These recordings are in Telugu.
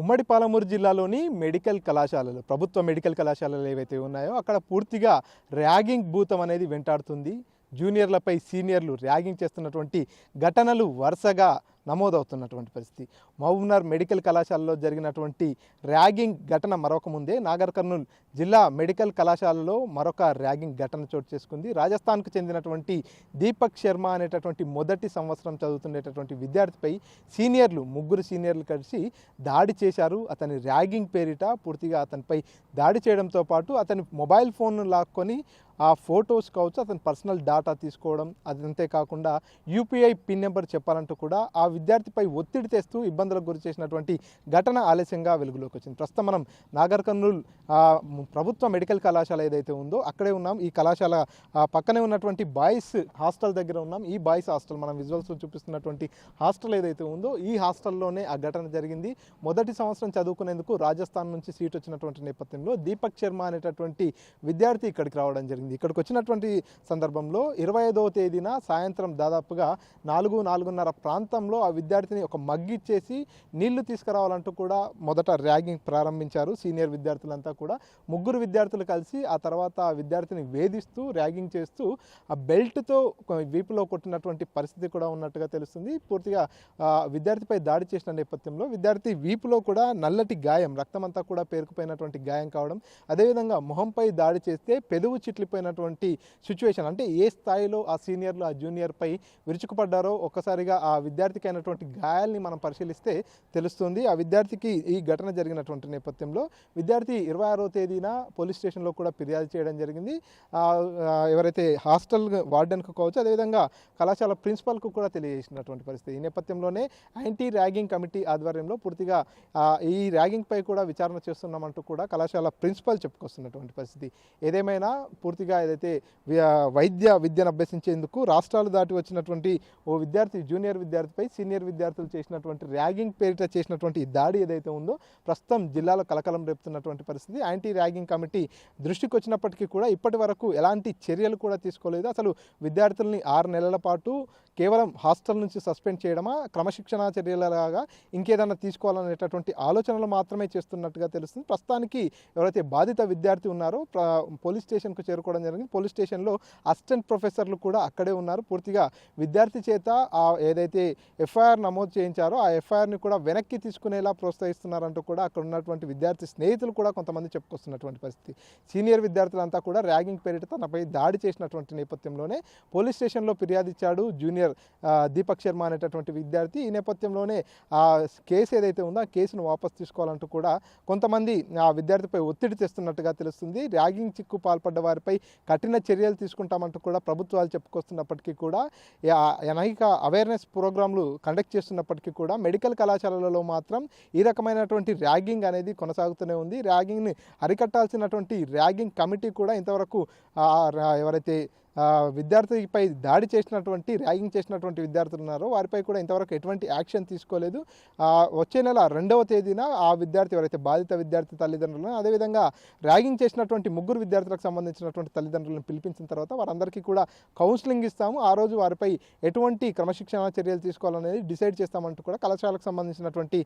ఉమ్మడి పాలమూరు జిల్లాలోని మెడికల్ కళాశాలలు, ప్రభుత్వ మెడికల్ కళాశాలలు ఏవైతే ఉన్నాయో అక్కడ పూర్తిగా ర్యాగింగ్ భూతం అనేది వెంటాడుతుంది. జూనియర్లపై సీనియర్లు ర్యాగింగ్ చేస్తున్నటువంటి ఘటనలు వరుసగా నమోదవుతున్నటువంటి పరిస్థితి. మహబూబ్నగర్ మెడికల్ కళాశాలలో జరిగినటువంటి ర్యాగింగ్ ఘటన మరొక ముందే నాగర్ కర్నూల్ జిల్లా మెడికల్ కళాశాలలో మరొక ర్యాగింగ్ ఘటన చోటు చేసుకుంది. రాజస్థాన్కు చెందినటువంటి దీపక్ శర్మ అనేటటువంటి మొదటి సంవత్సరం చదువుతున్నటువంటి విద్యార్థిపై ముగ్గురు సీనియర్లు కలిసి దాడి చేశారు. అతని ర్యాగింగ్ పేరిట పూర్తిగా అతనిపై దాడి చేయడంతో పాటు అతని మొబైల్ ఫోన్ను లాక్కొని ఆ ఫొటోస్ కావచ్చు, అతని పర్సనల్ డాటా తీసుకోవడం, అదంతే కాకుండా యూపీఐ పిన్ నెంబర్ చెప్పాలంటూ కూడా ఆ విద్యార్థిపై ఒత్తిడి తెస్తూ ఇబ్బందులకు గురి చేసినటువంటి ఘటన ఆలస్యంగా వెలుగులోకి వచ్చింది. ప్రస్తుతం మనం నాగర్ కర్నూల్ ప్రభుత్వ మెడికల్ కళాశాల ఏదైతే ఉందో అక్కడే ఉన్నాం. ఈ కళాశాల పక్కనే ఉన్నటువంటి బాయ్స్ హాస్టల్ దగ్గర ఉన్నాం. ఈ బాయ్స్ హాస్టల్ మనం విజువల్స్లో చూపిస్తున్నటువంటి హాస్టల్ ఏదైతే ఉందో ఈ హాస్టల్లోనే ఆ ఘటన జరిగింది. మొదటి సంవత్సరం చదువుకునేందుకు రాజస్థాన్ నుంచి సీట్ వచ్చినటువంటి నేపథ్యంలో దీపక్ శర్మ అనేటటువంటి విద్యార్థి ఇక్కడికి రావడం జరిగింది. ఇక్కడికి వచ్చినటువంటి సందర్భంలో 25వ తేదీన సాయంత్రం దాదాపుగా 4-4:30 ప్రాంతంలో ఆ విద్యార్థిని ఒక మగ్గిచ్చేసి నీళ్లు తీసుకురావాలంటూ కూడా మొదట ర్యాగింగ్ ప్రారంభించారు సీనియర్ విద్యార్థులంతా కూడా. ముగ్గురు విద్యార్థులు కలిసి ఆ తర్వాత ఆ విద్యార్థిని వేధిస్తూ ర్యాగింగ్ చేస్తూ ఆ బెల్ట్తో వీపులో కొట్టినటువంటి పరిస్థితి కూడా ఉన్నట్టుగా తెలుస్తుంది. పూర్తిగా విద్యార్థిపై దాడి చేసిన నేపథ్యంలో విద్యార్థి వీపులో కూడా నల్లటి గాయం, రక్తమంతా కూడా పేరుకుపోయినటువంటి గాయం కావడం, అదేవిధంగా మొహంపై దాడి చేస్తే పెదవు చిట్లిపోయినటువంటి సిచ్యువేషన్. అంటే ఏ స్థాయిలో ఆ సీనియర్లు ఆ జూనియర్పై విరుచుకుపడ్డారో ఒక్కసారిగా ఆ విద్యార్థికి అయినటువంటి గాయాల్ని మనం పరిశీలిస్తే తెలుస్తుంది. ఆ విద్యార్థికి ఈ ఘటన జరిగినటువంటి నేపథ్యంలో విద్యార్థి 26వ తేదీన పోలీస్ స్టేషన్లో కూడా ఫిర్యాదు చేయడం జరిగింది. ఎవరైతే హాస్టల్ వార్డెన్కు కావచ్చు, అదేవిధంగా కళాశాల ప్రిన్సిపల్కు కూడా తెలియజేసినటువంటి పరిస్థితి. ఈ నేపథ్యంలోనే యాంటీ ర్యాగింగ్ కమిటీ ఆధ్వర్యంలో పూర్తిగా ఈ ర్యాగింగ్పై కూడా విచారణ చేస్తున్నామంటూ కూడా కళాశాల ప్రిన్సిపల్ చెప్పుకొస్తున్నటువంటి పరిస్థితి. ఏదేమైనా పూర్తిగా ఏదైతే విద్యను అభ్యసించేందుకు రాష్ట్రాలు దాటి వచ్చినటువంటి ఓ విద్యార్థి, జూనియర్ విద్యార్థిపై సీనియర్ విద్యార్థులు చేసినటువంటి ర్యాగింగ్ పేరిట చేసినటువంటి దాడి ఏదైతే ఉందో ప్రస్తుతం జిల్లాలో కలకలం రేపుతున్నటువంటి పరిస్థితి. యాంటీ ర్యాగింగ్ కమిటీ దృష్టికి వచ్చినప్పటికీ కూడా ఇప్పటి వరకు ఎలాంటి చర్యలు కూడా తీసుకోలేదు. అసలు విద్యార్థుల్ని 6 నెలల పాటు కేవలం హాస్టల్ నుంచి సస్పెండ్ చేయడమా, క్రమశిక్షణా చర్యలలాగా ఇంకేదన్నా తీసుకోవాలనేటటువంటి ఆలోచనలు మాత్రమే చేస్తున్నట్టుగా తెలుస్తుంది. ప్రస్తుతానికి ఎవరైతే బాధిత విద్యార్థి ఉన్నారో పోలీస్ స్టేషన్కు చేరుకోవడం జరిగింది. పోలీస్ స్టేషన్లో అసిస్టెంట్ ప్రొఫెసర్లు కూడా అక్కడే ఉన్నారు. పూర్తిగా విద్యార్థి చేత ఏదైతే ఎఫ్ఐఆర్ నమోదు చేయించారో ఆ ఎఫ్ఐఆర్ని కూడా వెనక్కి తీసుకునేలా ప్రోత్సహిస్తున్నారంటూ కూడా అక్కడ ఉన్నటువంటి విద్యార్థి స్నేహితులు కూడా కొంతమంది చెప్పుకొస్తున్నటువంటి పరిస్థితి. సీనియర్ విద్యార్థులంతా కూడా ర్యాగింగ్ పేరిట తనపై దాడి చేసినటువంటి నేపథ్యంలోనే పోలీస్ స్టేషన్లో ఫిర్యాదు ఇచ్చాడు జూనియర్ దీపక్ శర్మ అనేటటువంటి విద్యార్థి. ఈ నేపథ్యంలోనే ఆ కేసు ఏదైతే ఉందో ఆ కేసును వాపసు తీసుకోవాలంటూ కూడా కొంతమంది ఆ విద్యార్థిపై ఒత్తిడి తెస్తున్నట్టుగా తెలుస్తుంది. ర్యాగింగ్ చిక్కు పాల్పడ్డ వారిపై కఠిన చర్యలు తీసుకుంటామంటూ కూడా ప్రభుత్వాలు చెప్పుకొస్తున్నప్పటికీ కూడా అనేక అవేర్నెస్ ప్రోగ్రాంలు కండక్ట్ చేస్తున్నప్పటికీ కూడా మెడికల్ కళాశాలలలో మాత్రం ఈ రకమైనటువంటి ర్యాగింగ్ అనేది కొనసాగుతూనే ఉంది. ర్యాగింగ్ని అరికట్టాల్సినటువంటి ర్యాగింగ్ కమిటీ కూడా ఇంతవరకు ఎవరైతే విద్యార్థిపై దాడి చేసినటువంటి ర్యాగింగ్ చేసినటువంటి విద్యార్థులు ఉన్నారో వారిపై కూడా ఇంతవరకు ఎటువంటి యాక్షన్ తీసుకోలేదు. వచ్చే నెల 2వ తేదీన ఆ విద్యార్థి ఎవరైతే బాధిత విద్యార్థి తల్లిదండ్రులను, అదేవిధంగా ర్యాగింగ్ చేసినటువంటి ముగ్గురు విద్యార్థులకు సంబంధించినటువంటి తల్లిదండ్రులను పిలిపించిన తర్వాత వారందరికీ కూడా కౌన్సిలింగ్ ఇస్తాము, ఆ రోజు వారిపై ఎటువంటి క్రమశిక్షణ చర్యలు తీసుకోవాలనేది డిసైడ్ చేస్తామంటూ కూడా కళాశాలకు సంబంధించినటువంటి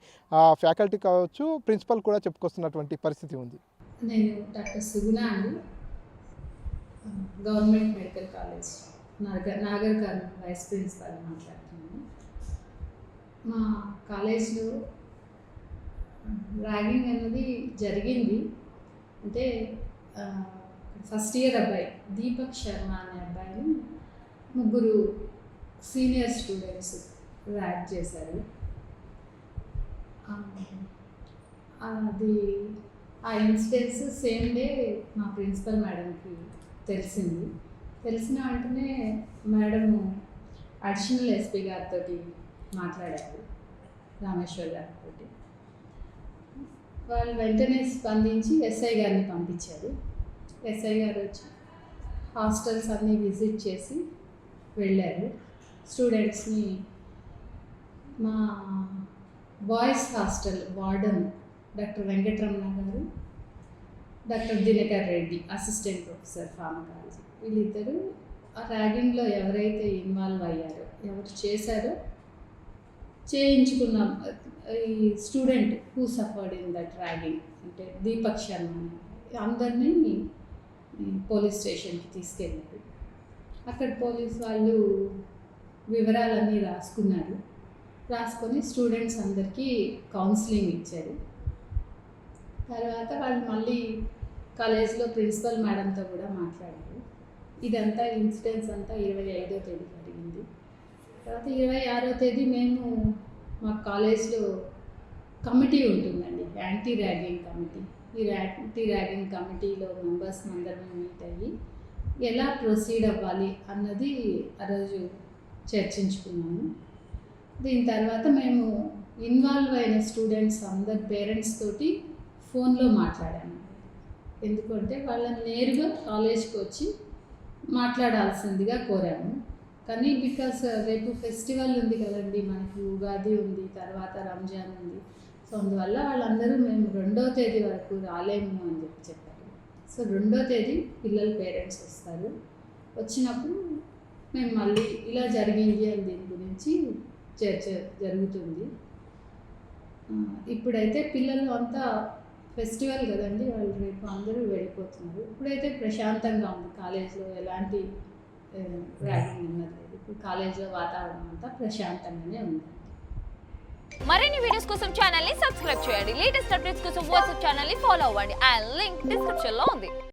ఫ్యాకల్టీ కావచ్చు, ప్రిన్సిపల్ కూడా చెప్పుకొస్తున్నటువంటి పరిస్థితి ఉంది. నేను డాక్టర్ సుగుణ అండి, government medical college Nagar Kurnool vice principal మాట్లాడుతున్నాను. మా కాలేజ్లో ర్యాగింగ్ అనేది జరిగింది. అంటే ఫస్ట్ ఇయర్ అబ్బాయి దీపక్ శర్మ అనే అబ్బాయిని ముగ్గురు సీనియర్ స్టూడెంట్స్ ర్యాగ్ చేశారు. అది ఆ ఇన్సిడెంట్స్ సేమ్ డే మా ప్రిన్సిపల్ మేడంకి తెలిసిన వెంటనే మేడము అడిషనల్ ఎస్పీ గారితో మాట్లాడారు, రామేశ్వర్ గారితో. వాళ్ళు వెంటనే స్పందించి ఎస్ఐ గారిని పంపించారు. ఎస్ఐ గారు వచ్చి హాస్టల్స్ అన్నీ విజిట్ చేసి వెళ్ళారు. స్టూడెంట్స్ని మా boys hostel warden doctor Venkataramana garu, doctor Dinakar Reddy assistant professor pharmacology, వీళ్ళిద్దరూ ఆ ర్యాగింగ్లో ఎవరైతే ఇన్వాల్వ్ అయ్యారో, ఎవరు చేశారో చేయించుకున్నాం, ఈ student who suffered in that ragging అంటే దీపక్ శర్మ అందరినీ పోలీస్ స్టేషన్కి తీసుకెళ్ళారు. అక్కడ పోలీస్ వాళ్ళు వివరాలన్నీ రాసుకొని స్టూడెంట్స్ అందరికీ కౌన్సిలింగ్ ఇచ్చారు. తర్వాత వాళ్ళు మళ్ళీ కాలేజ్లో ప్రిన్సిపల్ మేడంతో కూడా మాట్లాడారు. ఇదంతా ఇన్సిడెంట్స్ అంతా 25వ తేదీ జరిగింది. తర్వాత 26వ తేదీ మేము మా కాలేజ్లో కమిటీ ఉంటుందండి, యాంటీ ర్యాగింగ్ కమిటీ. ఈ యాంటీ ర్యాగింగ్ కమిటీలో మెంబర్స్ అందరం మీట్ అయ్యి ఎలా ప్రొసీడ్ అవ్వాలి అన్నది ఆ రోజు చర్చించుకున్నాము. దీని తర్వాత మేము ఇన్వాల్వ్ అయిన స్టూడెంట్స్ అందరి పేరెంట్స్ తోటి ఫోన్లో మాట్లాడాము. ఎందుకంటే వాళ్ళని నేరుగా కాలేజ్కి వచ్చి మాట్లాడాల్సిందిగా కోరాము. కానీ బికాస్ రేపు ఫెస్టివల్ ఉంది కదండి, మనకి ఉగాది ఉంది, తర్వాత రంజాన్ ఉంది. సో అందువల్ల వాళ్ళందరూ మేము 2వ తేదీ వరకు రాలేము అని చెప్పారు. సో 2వ తేదీ పిల్లల పేరెంట్స్ వస్తారు. వచ్చినప్పుడు మేము మళ్ళీ ఇలా జరిగింది అని దీని గురించి చర్చ జరుగుతుంది. ఇప్పుడైతే పిల్లలు అంతా ఫెస్టివల్ కదండి, వాళ్ళు రేపు అందరూ వెళ్ళిపోతున్నారు. ఇప్పుడైతే ప్రశాంతంగా ఉంది, కాలేజ్లో ఎలాంటి ర్యాగింగ్ ఉన్నది లేదు. ఇప్పుడు కాలేజ్లో వాతావరణం అంతా ప్రశాంతంగానే ఉంది. మరిన్ని వీడియోస్ కోసం ఛానల్ ని సబ్స్క్రైబ్ చేయండి. లేటెస్ట్ అప్డేట్స్ కోసం వాట్సాప్ ఛానల్ ని ఫాలో అవ్వండి. ఆ లింక్ డిస్క్రిప్షన్ లో ఉంది.